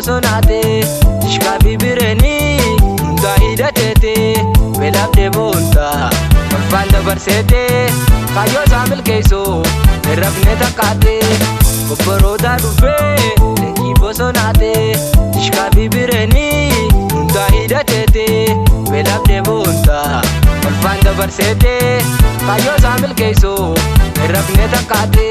bosonate ishka bibireni hunda hidhatete belabde bonta walfanda barsete kayo samil keiso rabne takate kobboroda dufe lengi bosonate ishka bibireni hunda hidhatete belabde bonta walfanda barsete kayo samil keiso rabne takate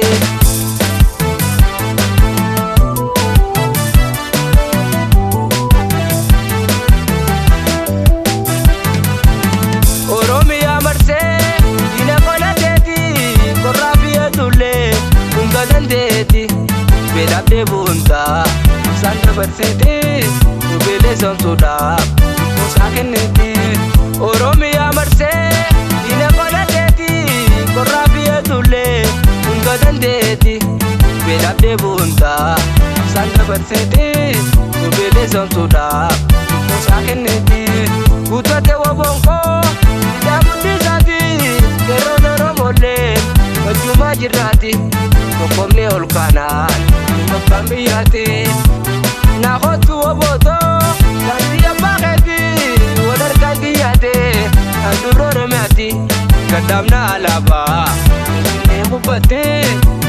belabde bonta sanda barsete ubele samsuda musakenneti Oromiya marse ina qolateti qorabiya tulle unga dandeti belabde bonta sanda barsete ubele samsuda musakenneti kutate wabonko damundi sati kerodoro molle wajuma jirati kokomne olkanan Bambiyati na hotu oboto nanti abaketi wadar kandiyate andurore mati kadamna alaba ne mubate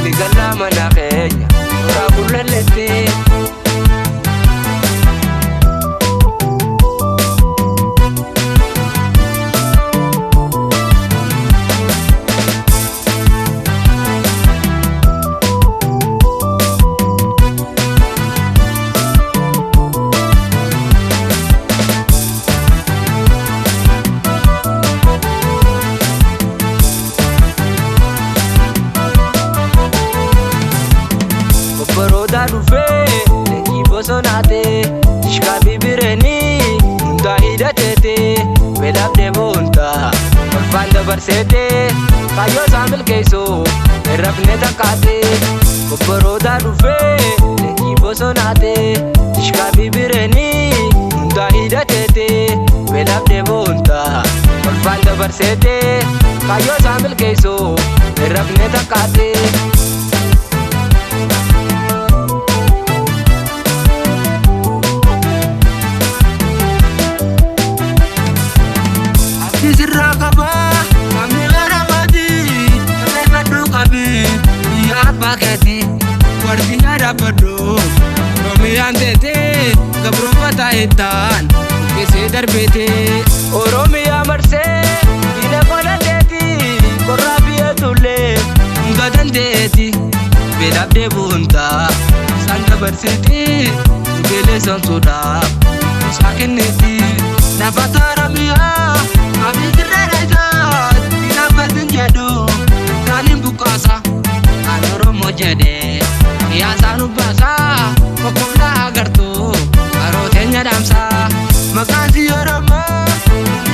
ligala manakenya ora kulelete Baroda dufe lengi bosonate ishka bibireni hunda hidhatete belabde bonta walfanda barsete kayo samil keiso rabne takate baroda dufe lengi bosonate ishka bibireni hunda hidhatete belabde bonta walfanda barsete kayo samil keiso rabne takate Wardinya dabado Romiyantete gabrofata etan kese darbete Oromiya marse ina qolateti qorabiya tulle hunda dandeti belabde bonta sanda barsete ubele samsuda musakenneti nafataramiya abidiraita ina badinjado tanim bukasa anoromo jade ya sanu basa kokomla agartu arotenya damsa makansi yorama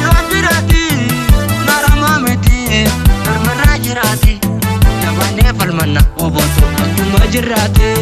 yobirati narama meti marmara jirati jabane falmanna oboto majirati